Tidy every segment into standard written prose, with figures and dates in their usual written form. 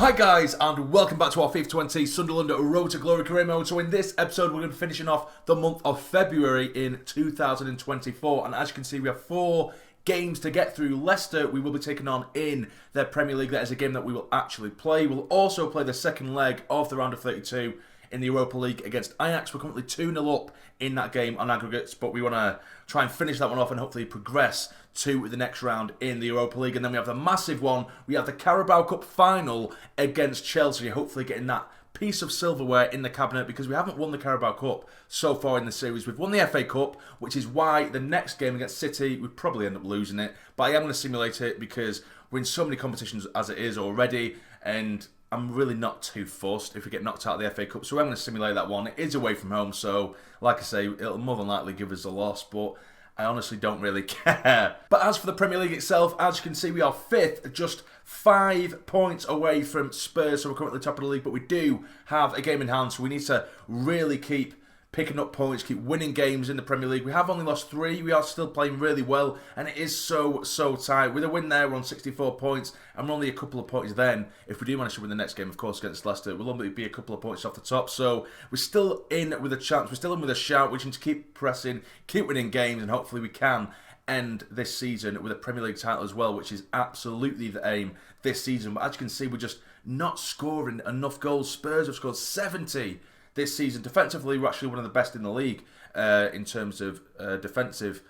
Hi guys, and welcome back to our FIFA 20 Sunderland Road to Glory career mode. So in this episode we're going to be finishing off the month of February in 2024, and as you can see we have 4 games to get through. Leicester we will be taking on in their Premier League. That is a game that we will actually play. We'll also play the second leg of the round of 32 in the Europa League against Ajax. We're currently 2-0 up in that game on aggregates, but we want to try and finish that one off and hopefully progress to the next round in the Europa League. And then we have the massive one. We have the Carabao Cup final against Chelsea, hopefully getting that piece of silverware in the cabinet, because we haven't won the Carabao Cup so far in the series. We've won the FA Cup, which is why the next game against City, we'd probably end up losing it. But I am going to simulate it because we're in so many competitions as it is already, and I'm really not too fussed if we get knocked out of the FA Cup. So I'm going to simulate that one. It is away from home, so like I say, it'll more than likely give us a loss, but I honestly don't really care. But as for the Premier League itself, as you can see, we are 5th, just 5 points away from Spurs, so we're currently top of the league, but we do have a game in hand, so we need to really keep picking up points, keep winning games in the Premier League. We have only lost 3, we are still playing really well, and it is so tight. With a win there, we're on 64 points, and we're only a couple of points then. If we do manage to win the next game, of course, against Leicester, we'll only be a couple of points off the top, so we're still in with a chance, we're still in with a shout. We need to keep pressing, keep winning games, and hopefully we can end this season with a Premier League title as well, which is absolutely the aim this season. But as you can see, we're just not scoring enough goals. Spurs have scored 70 this season. Defensively, we're actually one of the best in the league in terms of our defensive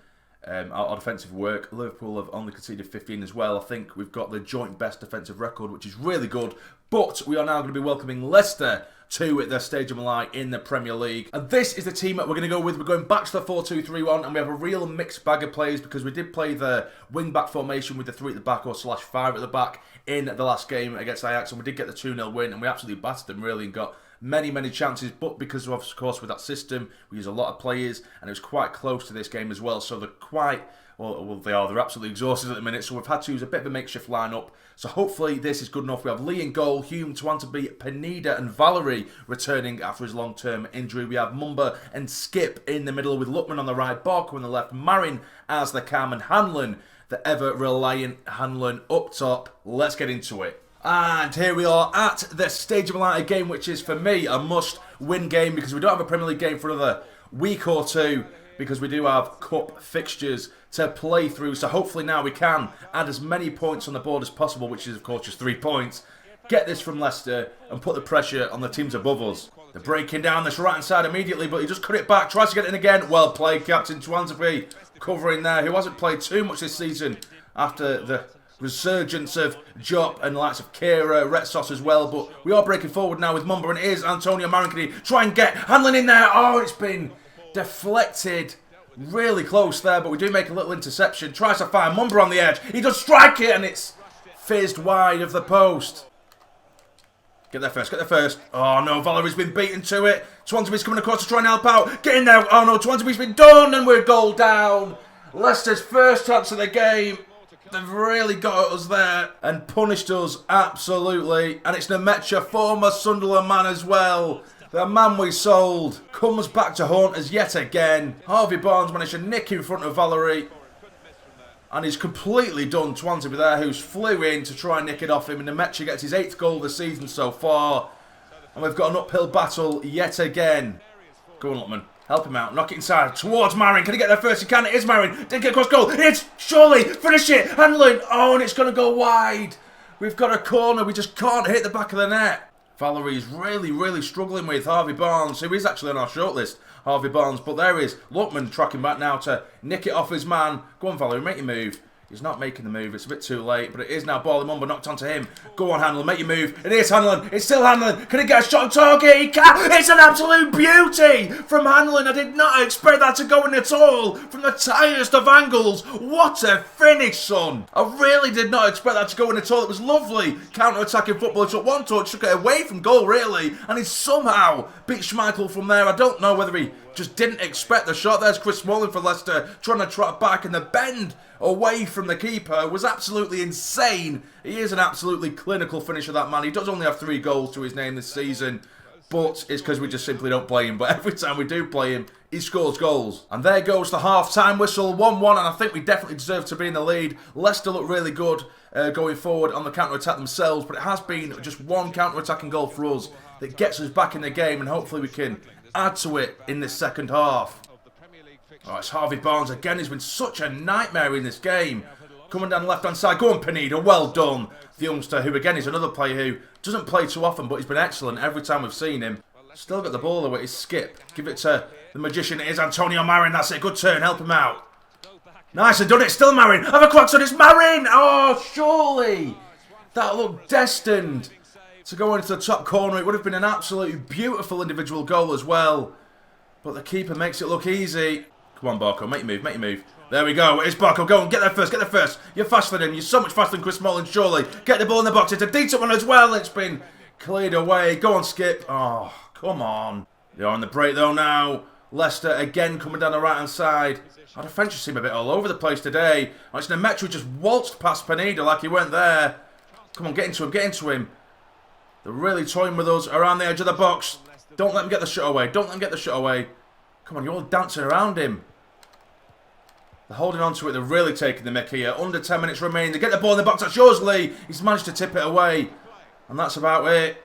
work. Liverpool have only conceded 15 as well. I think we've got the joint best defensive record, which is really good. But we are now going to be welcoming Leicester to their Stadium Light in the Premier League. And this is the team that we're going to go with. We're going back to the 4-2-3-1, and we have a real mixed bag of players because we did play the wing-back formation with the 3 at the back or /5 at the back in the last game against Ajax, and we did get the 2-0 win, and we absolutely battered them really and got many chances. But because of course with that system we use a lot of players, and it was quite close to this game as well, so they're quite they're absolutely exhausted at the minute, so we've had to use a bit of a makeshift lineup. So hopefully this is good enough. We have Lee in goal, Hume, Twantaby, Pineda and Valerie returning after his long-term injury. We have Mumba and Skip in the middle with Lookman on the right, Barker on the left, Marin as the cam, and Hanlon, the ever-reliant Hanlon up top. Let's get into it. And here we are at the Stadium Light game, which is for me a must-win game because we don't have a Premier League game for another week or two, because we do have cup fixtures to play through. So hopefully now we can add as many points on the board as possible, which is of course just 3 points. Get this from Leicester and put the pressure on the teams above us. They're breaking down this right hand side immediately, but he just cut it back, tries to get it in again. Well played, Captain Twantaby covering there, who hasn't played too much this season after the resurgence of Jop and the likes of Kira, Retsos as well. But we are breaking forward now with Mumba, and it is Antonio Marin. Can he try and get Hanlon in there? Oh, it's been deflected really close there, but we do make a little interception. Tries to find Mumba on the edge. He does strike it, and it's fizzed wide of the post. Get there first, get there first. Oh no, Valerie's been beaten to it. Twantaby's coming across to try and help out. Get in there. Oh no, Twantaby's been done, and we're goal down. Leicester's first chance of the game. They've really got at us there and punished us absolutely. And it's Nemecha, former Sunderland man as well. The man we sold comes back to haunt us yet again. Harvey Barnes managed to nick in front of Valerie, and he's completely done Twantaby there, who's flew in to try and nick it off him. And Nemecha gets his 8th goal of the season so far. And we've got an uphill battle yet again. Go on, Lookman. Help him out. Knock it inside towards Marin. Can he get there first? He can. It is Marin. Didn't get across goal. It's surely. Finish it. Handling. Oh, and it's going to go wide. We've got a corner. We just can't hit the back of the net. Valerie's really struggling with Harvey Barnes, who is actually on our shortlist, Harvey Barnes. But there is Lookman tracking back now to nick it off his man. Go on, Valerie. Make your move. He's not making the move. It's a bit too late, but it is now Barley Mumba knocked onto him. Go on, Hanlon, make your move. It is Hanlon. It's still Hanlon. Can he get a shot on target? He can. It's an absolute beauty from Hanlon. I did not expect that to go in at all from the tightest of angles. What a finish, son. I really did not expect that to go in at all. It was lovely counter-attacking football. He took one touch, took it away from goal, really, and he somehow beat Schmeichel from there. I don't know whether he just didn't expect the shot. There's Chris Smalling for Leicester trying to trap back, and the bend away from the keeper was absolutely insane. He is an absolutely clinical finisher, that man. He does only have 3 goals to his name this season, but it's because we just simply don't play him. But every time we do play him, he scores goals. And there goes the half-time whistle, 1-1, and I think we definitely deserve to be in the lead. Leicester look really good going forward on the counter-attack themselves, but it has been just one counter-attacking goal for us that gets us back in the game, and hopefully we can add to it in this second half. Oh, it's Harvey Barnes again. He's been such a nightmare in this game. Coming down the left-hand side. Go on, Pineda. Well done. The youngster, who again is another player who doesn't play too often, but he's been excellent every time we've seen him. Still got the ball though with his skip. Give it to the magician. It is Antonio Marin. That's it. Good turn. Help him out. Nice and done it. Still Marin. Have a crack on it's Marin. Oh, surely. That looked destined to go into the top corner. It would have been an absolutely beautiful individual goal as well. But the keeper makes it look easy. Come on, Barco. Make your move. Make your move. There we go. It's Barco. Go on. Get there first. Get there first. You're faster than him. You're so much faster than Chris Smalling, surely. Get the ball in the box. It's a decent one as well. It's been cleared away. Go on, Skip. Oh, come on. They're on the break, though, now. Leicester again coming down the right-hand side. Our defence just seem a bit all over the place today. Oh, it's Nemetri just waltzed past Pineda like he went there. Come on, get into him. Get into him. They're really toying with us around the edge of the box. Don't let them get the shot away. Don't let them get the shot away. Come on, you're all dancing around him. They're holding on to it. They're really taking the mick here. Under 10 minutes remaining. They get the ball in the box. That's yours, Lee. He's managed to tip it away. And that's about it.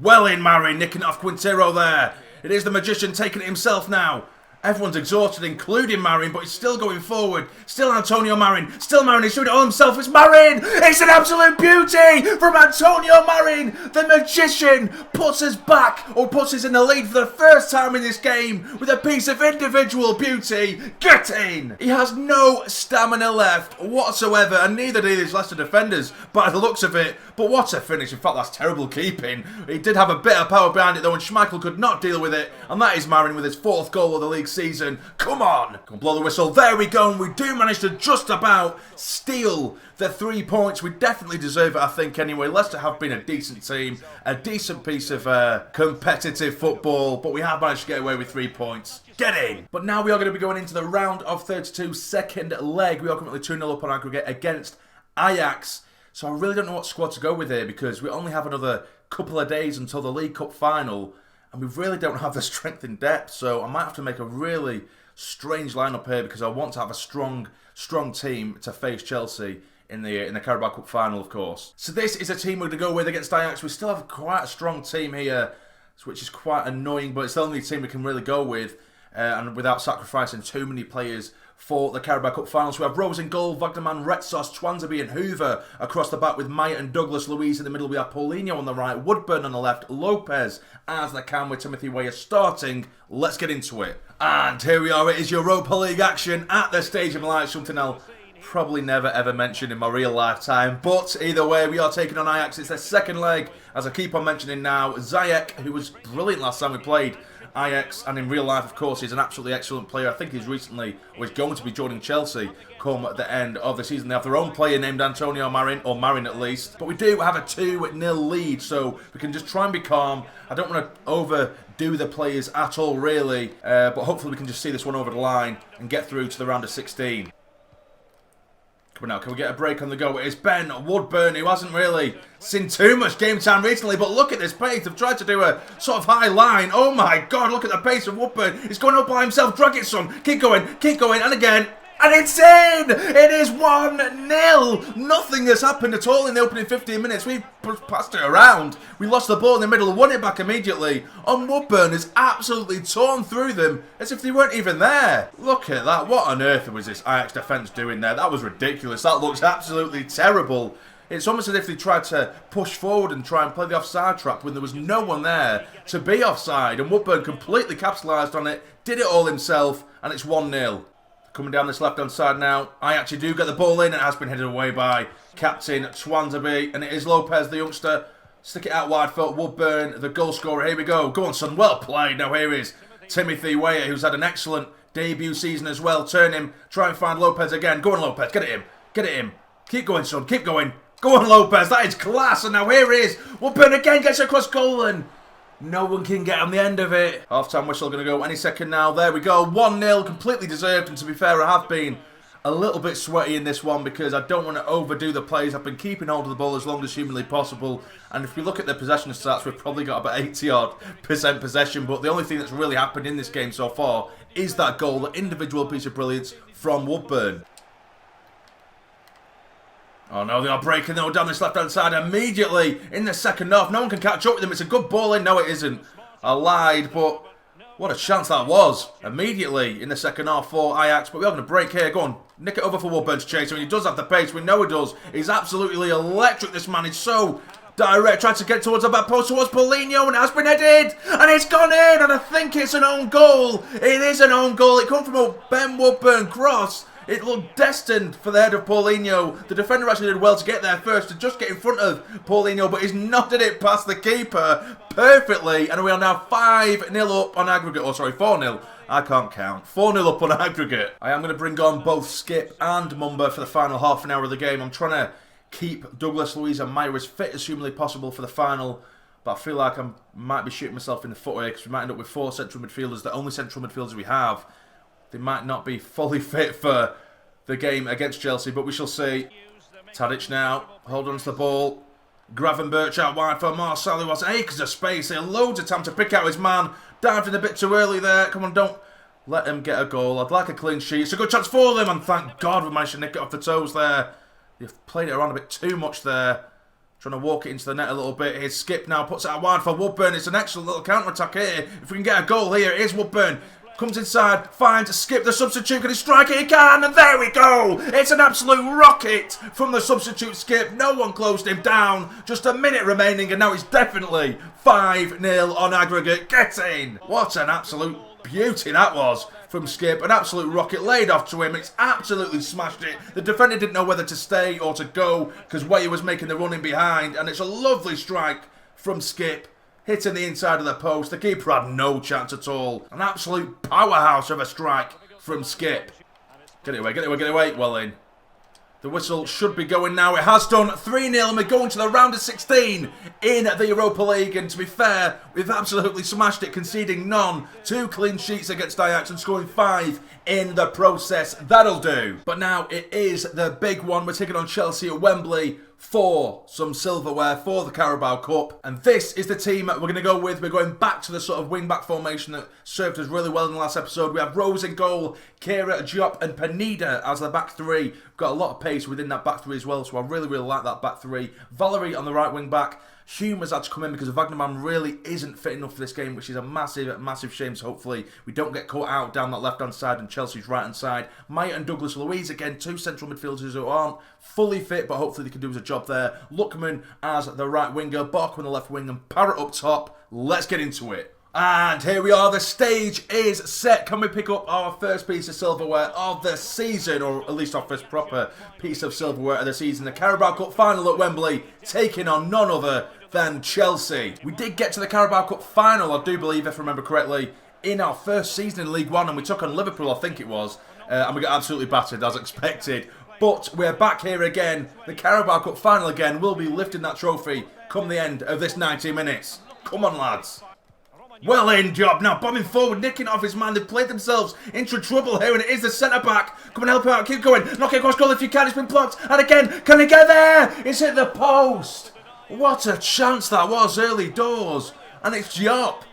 Well in, Marin. Nicking it off Quintero there. It is the magician taking it himself now. Everyone's exhausted, including Marin, but he's still going forward. Still Antonio Marin. Still Marin. He's doing it all himself. It's Marin. It's an absolute beauty from Antonio Marin. The magician puts us back, or puts us in the lead for the first time in this game with a piece of individual beauty. Get in. He has no stamina left whatsoever, and neither do these Leicester defenders by the looks of it. But what a finish. In fact, that's terrible keeping. He did have a bit of power behind it, though, and Schmeichel could not deal with it. And that is Marin with his 4th goal of the league season. Come on. Come blow the whistle. There we go. And we do manage to just about steal the 3 points. We definitely deserve it, I think, anyway. Leicester have been a decent team. A decent piece of competitive football. But we have managed to get away with 3 points. Get in. But now we are going to be going into the round of 32 second leg. We are currently 2-0 up on aggregate against Ajax. So I really don't know what squad to go with here, because we only have another couple of days until the League Cup final. And we really don't have the strength in depth, so I might have to make a really strange lineup here, because I want to have a strong team to face Chelsea in the Carabao Cup final, of course. So this is a team we're going to go with against Ajax. We still have quite a strong team here, which is quite annoying, but it's the only team we can really go with, and without sacrificing too many players for the Carabao Cup finals. We have Rose in goal, Wagnerman, Retsos, Twanzebe and Hoover across the back with Maya and Douglas Luiz in the middle. We have Paulinho on the right, Woodburn on the left, Lopez as the cam with Timothy Weah starting. Let's get into it. And here we are. It is Europa League action at the Stadium Light, something I'll probably never ever mention in my real lifetime. But either way, we are taking on Ajax. It's their second leg, as I keep on mentioning now. Ziyech, who was brilliant last time we played Ajax, and in real life, of course, he's an absolutely excellent player. I think he's recently was going to be joining Chelsea come at the end of the season. They have their own player named Antonio Marin, or Marin at least. But we do have a 2-0 lead, so we can just try and be calm. I don't want to overdo the players at all, really. But hopefully we can just see this one over the line and get through to the round of 16. Come on now, can we get a break on the go? It is Ben Woodburn, who hasn't really seen too much game time recently, but look at this pace. They've tried to do a sort of high line. Oh my God, look at the pace of Woodburn. He's going up by himself. Drag it, son. Keep going, and again. And it's in! It is 1-0! Nothing has happened at all in the opening 15 minutes. We passed it around. We lost the ball in the middle, won it back immediately. And Woodburn has absolutely torn through them as if they weren't even there. Look at that. What on earth was this Ajax defence doing there? That was ridiculous. That looks absolutely terrible. It's almost as if they tried to push forward and try and play the offside trap when there was no one there to be offside. And Woodburn completely capitalised on it, did it all himself, and it's 1-0. Coming down this left-hand side now. I actually do get the ball in. It has been headed away by captain Twanzebe. And it is Lopez, the youngster. Stick it out wide for Woodburn, the goal scorer. Here we go. Go on, son. Well played. Now here is Timothy Weah, who's had an excellent debut season as well. Turn him. Try and find Lopez again. Go on, Lopez. Get at him. Get at him. Keep going, son. Keep going. Go on, Lopez. That is class. And now here is Woodburn again. Gets across goal and no one can get on the end of it. Half-time whistle going to go any second now. There we go. 1-0. Completely deserved. And to be fair, I have been a little bit sweaty in this one because I don't want to overdo the plays. I've been keeping hold of the ball as long as humanly possible. And if we look at the possession stats, we've probably got about 80-odd% possession. But the only thing that's really happened in this game so far is that goal, the individual piece of brilliance from Woodburn. Oh no, they are breaking though down this left-hand side immediately in the second half. No one can catch up with them. It's a good ball in. No, it isn't. I lied, but what a chance that was immediately in the second half for Ajax. But we are going to break here. Go on, nick it over for Woodburn to chase him. He does have the pace. We know he does. He's absolutely electric, this man. He's so direct. Trying to get towards the back post towards Paulinho, and it has been headed. And it's gone in, and I think it's an own goal. It is an own goal. It comes from a Ben Woodburn cross. It looked destined for the head of Paulinho. The defender actually did well to get there first, to just get in front of Paulinho, but he's nodded it past the keeper perfectly. And we are now 5-0 up on aggregate. Oh, sorry, 4-0. I can't count. 4-0 up on aggregate. I am going to bring on both Skip and Mumba for the final half an hour of the game. I'm trying to keep Douglas, Luiz and Meyer as fit as humanly possible for the final. But I feel like I might be shooting myself in the foot here because we might end up with 4 central midfielders. The only central midfielders we have. They might not be fully fit for the game against Chelsea, but we shall see. Tadic now, hold on to the ball. Gravenberch out wide for Marcel, who has acres of space here. Loads of time to pick out his man. Dived in a bit too early there. Come on, don't let him get a goal. I'd like a clean sheet. It's a good chance for them, and thank God we managed to nick it off the toes there. They've played it around a bit too much there. Trying to walk it into the net a little bit. Here's Skip now, puts it out wide for Woodburn. It's an excellent little counter-attack here. If we can get a goal here, it is Woodburn. Comes inside, finds Skip, the substitute. Can he strike it? He can, and there we go. It's an absolute rocket from the substitute Skip. No one closed him down. Just a minute remaining, and now it's definitely 5-0 on aggregate. Get in. What an absolute beauty that was from Skip. An absolute rocket laid off to him. It's absolutely smashed it. The defender didn't know whether to stay or to go because Weyer was making the run in behind, and it's a lovely strike from Skip. Hitting the inside of the post. The keeper had no chance at all. An absolute powerhouse of a strike from Skip. Get it away, get it away, get it away. Well in. The whistle should be going now. It has done. 3-0 and we're going to the round of 16 in the Europa League. And to be fair, we've absolutely smashed it, conceding none. 2 clean sheets against Ajax and scoring 5 in the process. That'll do. But now it is the big one. We're taking on Chelsea at Wembley for some silverware for the Carabao Cup. And this is the team we're going to go with. We're going back to the sort of wing-back formation that served us really well in the last episode. We have Rose in goal, Kira, Diop and Pineda as the back three. We've got a lot of pace within that back three as well, so I really, really like that back three. Valerie on the right wing-back. Hume has had to come in because Wagnerman really isn't fit enough for this game, which is a massive, massive shame. So hopefully we don't get caught out down that left-hand side and Chelsea's right-hand side. Meyer and Douglas Luiz, again, 2 central midfielders who aren't fully fit, but hopefully they can do us a job there. Lookman as the right winger, Barker on the left wing, and Parrott up top. Let's get into it. And here we are, the stage is set. Can we pick up our first piece of silverware of the season, or at least our first proper piece of silverware of the season? The Carabao Cup final at Wembley, taking on none other than Chelsea. We did get to the Carabao Cup final, I do believe, if I remember correctly, in our first season in League One, and we took on Liverpool, I think it was, and we got absolutely battered as expected. But we're back here again. The Carabao Cup final again. We'll be lifting that trophy come the end of this 90 minutes. Come on, lads. Well in, Job. Now bombing forward, nicking off his man. They've played themselves into trouble here, and it is the centre-back. Come and help out. Keep going. Knock it across goal if you can. It's been blocked. And again, can he get there? It's hit the post. What a chance that was early doors. And it's Diop,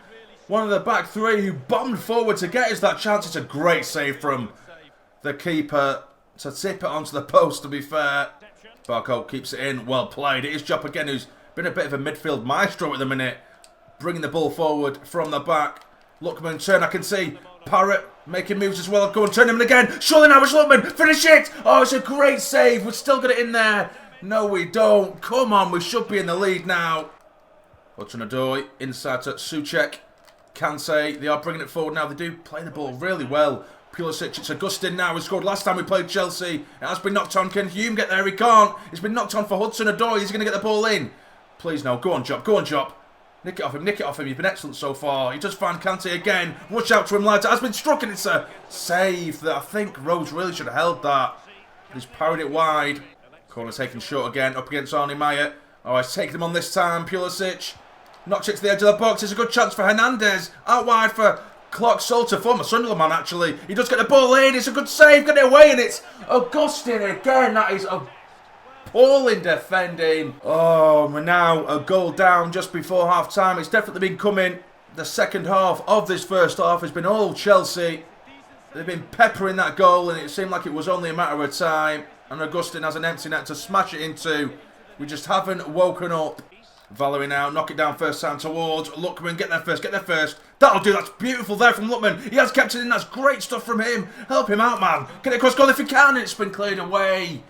one of the back three, who bombed forward to get us that chance. It's a great save from the keeper to tip it onto the post, to be fair. Barco keeps it in. Well played. It is Diop again, who's been a bit of a midfield maestro at the minute. Bringing the ball forward from the back. Lookman turn, I can see. Parrott making moves as well. Go and turn him in again. Surely now it's Lookman. Finish it. Oh, it's a great save. We've still got it in there. No, we don't. Come on, we should be in the lead now. Hudson-Odoi inside to Souček. Kansé, they are bringing it forward now. They do play the ball really well. Pulisic, it's Augustin now, who scored last time we played Chelsea. It has been knocked on. Can Hume get there? He can't. It's been knocked on for Hudson-Odoi. He's going to get the ball in. Please, no. Go on, Job. Go on, Job. Nick it off him, nick it off him. You've been excellent so far. He does find Kante again. Watch out to him, lads. It has been struck, and it's a save that I think Rose really should have held that. He's powered it wide. Corner taken short again, up against Arnie Meyer. Oh, he's taken him on this time. Pulisic knocks it to the edge of the box. It's a good chance for Hernandez. Out wide for Clark Salter, former Sunderland man actually. He does get the ball in, it's a good save, get it away, and it's Augustine again. That is appalling defending. Oh, we're now a goal down just before half time. It's definitely been coming. The second half of this first half has been all Chelsea. They've been peppering that goal, and it seemed like it was only a matter of time. And Augustine has an empty net to smash it into. We just haven't woken up. Valerie now, knock it down first time towards Lookman. Get there first, get there first. That'll do, that's beautiful there from Lookman. He has kept it in, that's great stuff from him. Help him out, man. Get it across goal if you can. It's been cleared away.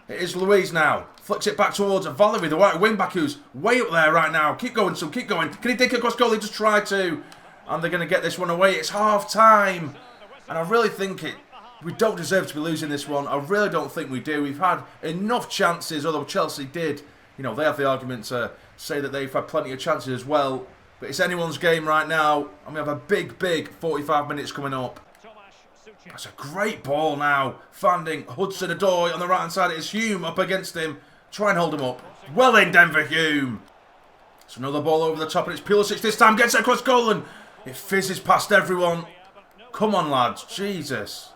It is Louise now. Flicks it back towards Valerie, the right wing back, who's way up there right now. Keep going, son, keep going. Can he dig it across goal? He just tried to. And they're going to get this one away. It's half time. And I really think we don't deserve to be losing this one. I really don't think we do. We've had enough chances, although Chelsea did. You know, they have the argument to say that they've had plenty of chances as well. But it's anyone's game right now. And we have a big, big 45 minutes coming up. That's a great ball now. Finding Hudson-Odoi on the right-hand side. It's Hume up against him. Try and hold him up. Well in, Denver Hume. It's another ball over the top, and it's Pulisic this time. Gets it across goal, and it fizzes past everyone. Come on, lads. Jesus.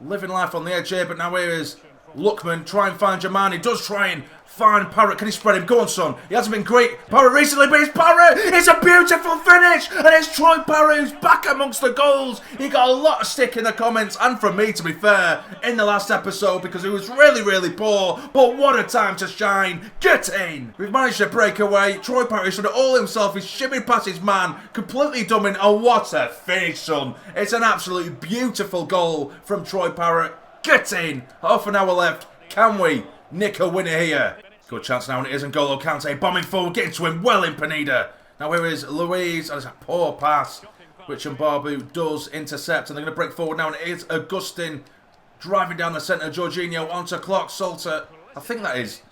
Living life on the edge here, but now here is Lookman. Try and find Jamani. Does try and find Parrott. Can he spread him? Go on, son. He hasn't been great, Parrott, recently, but it's Parrott. It's a beautiful finish. And it's Troy Parrott who's back amongst the goals. He got a lot of stick in the comments, and from me, to be fair, in the last episode, because he was really, really poor. But what a time to shine. Get in. We've managed to break away. Troy Parrott has done it all himself. He's shimmied past his man. Completely dumbing. Oh, what a finish, son. It's an absolutely beautiful goal from Troy Parrott. Get in. Half an hour left. Can we nick a winner here? Good chance now, and it isn't N'Golo Kante bombing forward, getting to him well in Pineda. Now here is Louise, and it's a poor pass, which Mbabu does intercept, and they're going to break forward now, and it is Augustine driving down the centre. Jorginho onto Clark Salter. I think that is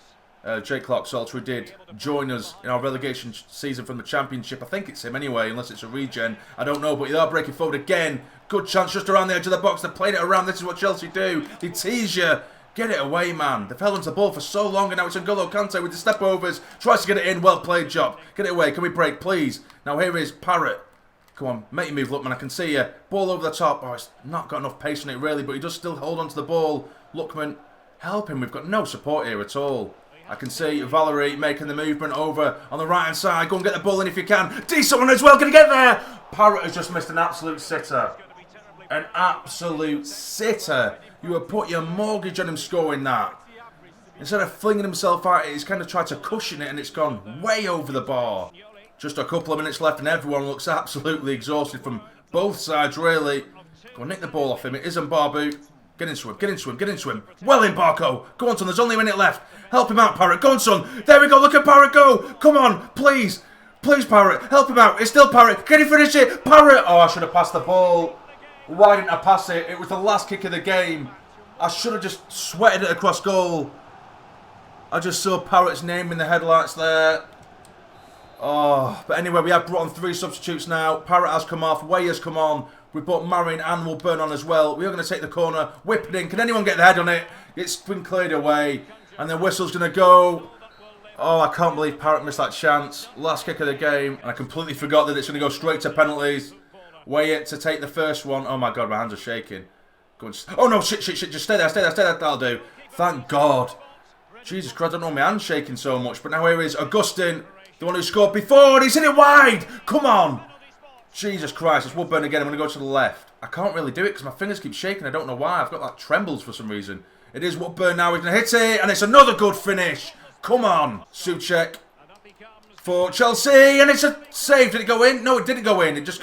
Jay Clark Salter, who did join us in our relegation season from the Championship. I think it's him anyway, unless it's a regen. I don't know, but they are breaking forward again. Good chance just around the edge of the box. They're playing it around. This is what Chelsea do. They tease you. Get it away, man. They've held onto the ball for so long, and now it's N'Golo Kante with the step-overs. Tries to get it in. Well played, Job. Get it away. Can we break, please? Now here is Parrott. Come on, make your move, Lookman. I can see you. Ball over the top. Oh, it's not got enough pace on it, really, but he does still hold onto the ball. Lookman, help him. We've got no support here at all. I can see Valerie making the movement over on the right-hand side. Go and get the ball in if you can. Decent one as well. Can he get there? Parrott has just missed an absolute sitter. An absolute sitter. You would put your mortgage on him scoring that. Instead of flinging himself out, he's kind of tried to cushion it, and it's gone way over the bar. Just a couple of minutes left, and everyone looks absolutely exhausted from both sides, really. Go on, nick the ball off him. It isn't Barbu. Get into him, get into him, get into him. Well in, Barco. Go on, son, there's only a minute left. Help him out, Parrott. Go on, son. There we go, look at Parrott go. Come on, please. Please, Parrott. Help him out. It's still Parrott. Can he finish it? Parrott. Oh, I should have passed the ball. Why didn't I pass it? It was the last kick of the game. I should have just sweated it across goal. I just saw Parrott's name in the headlights there. Oh, but anyway, we have brought on 3 substitutes now. Parrott has come off. Way has come on. We brought Marin and will burn on as well. We are going to take the corner. Whip it in. Can anyone get the head on it? It's been cleared away. And the whistle's going to go. Oh, I can't believe Parrott missed that chance. Last kick of the game. And I completely forgot that it's going to go straight to penalties. Way it to take the first one. Oh my god, my hands are shaking. Go on, oh no, shit. Just stay there. That'll do. Thank God. Jesus Christ, I don't know my hands shaking so much. But now here is Augustine, the one who scored before. And he's hit it wide. Come on. Jesus Christ, it's Woodburn again. I'm going to go to the left. I can't really do it because my fingers keep shaking. I don't know why. I've got like trembles for some reason. It is Woodburn now. He's going to hit it. And it's another good finish. Come on. Souček for Chelsea, and it's a save. Did it go in? No, it didn't go in. It just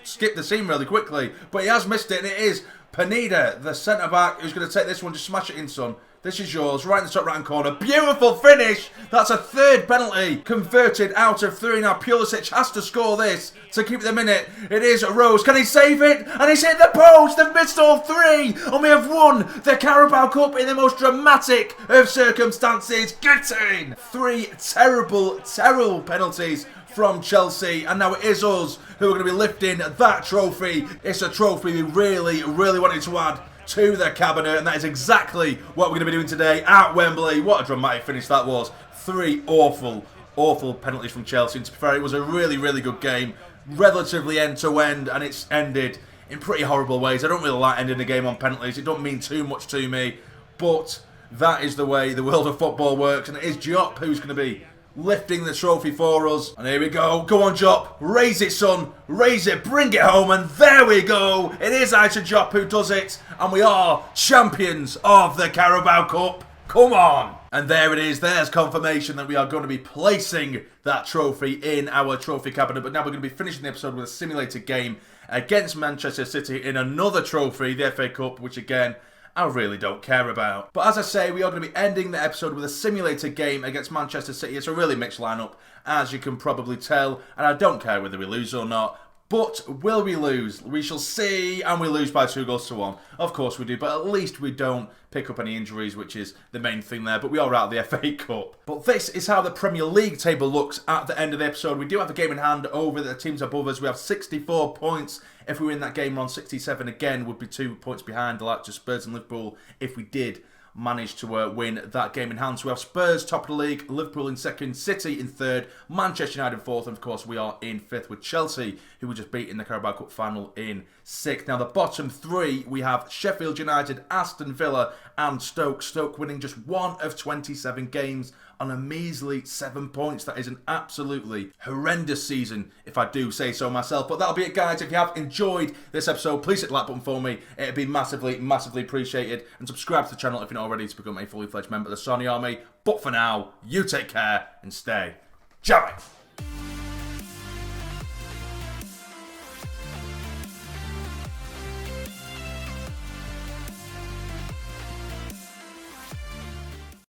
skipped the seam really quickly. But he has missed it, and it is Pineda, the centre-back, who's going to take this one. Just smash it in, son. This is yours, right in the top right-hand corner. Beautiful finish. That's a 3rd penalty converted out of 3. Now Pulisic has to score this to keep them in it. It is Rose. Can he save it? And he's hit the post. They've missed all 3. And we have won the Carabao Cup in the most dramatic of circumstances. Get in. 3 terrible, terrible penalties from Chelsea. And now it is us who are going to be lifting that trophy. It's a trophy we really, really wanted to add to the cabinet, and that is exactly what we're going to be doing today at Wembley. What a dramatic finish that was. 3 awful, awful penalties from Chelsea. And to be fair, it was a really, really good game. relatively end-to-end, and it's ended in pretty horrible ways. I don't really like ending the game on penalties. It don't mean too much to me, but that is the way the world of football works, and it is Jop who's going to be lifting the trophy for us. And here we go. Go on, Jop. Raise it, son. Raise it. Bring it home. And there we go. It is Isa Jop who does it. And we are champions of the Carabao Cup. Come on. And there it is. There's confirmation that we are going to be placing that trophy in our trophy cabinet. But now we're going to be finishing the episode with a simulated game against Manchester City in another trophy, the FA Cup, which again, I really don't care about. But as I say, we are going to be ending the episode with a simulated game against Manchester City. It's a really mixed lineup, as you can probably tell, and I don't care whether we lose or not. But will we lose? We shall see, and we lose by 2-1. Of course we do, but at least we don't pick up any injuries, which is the main thing there. But we are out of the FA Cup. But this is how the Premier League table looks at the end of the episode. We do have a game in hand over the teams above us. We have 64 points. If we win that game, we're on 67 again. Would be 2 points behind the likes of Spurs and Liverpool if we did managed to win that game in hand. So we have Spurs top of the league, Liverpool in second, City in third, Manchester United in fourth, and of course we are in fifth with Chelsea, who were just beat in the Carabao Cup final in sixth. Now the bottom three, we have Sheffield United, Aston Villa and Stoke. Stoke winning just 1 of 27 games on a measly 7 points. That is an absolutely horrendous season, if I do say so myself. But that'll be it, guys. If you have enjoyed this episode, please hit the like button for me. It'd be massively, massively appreciated. And subscribe to the channel if you're not already to become a fully fledged member of the Sassy Army. But for now, you take care and stay jammy.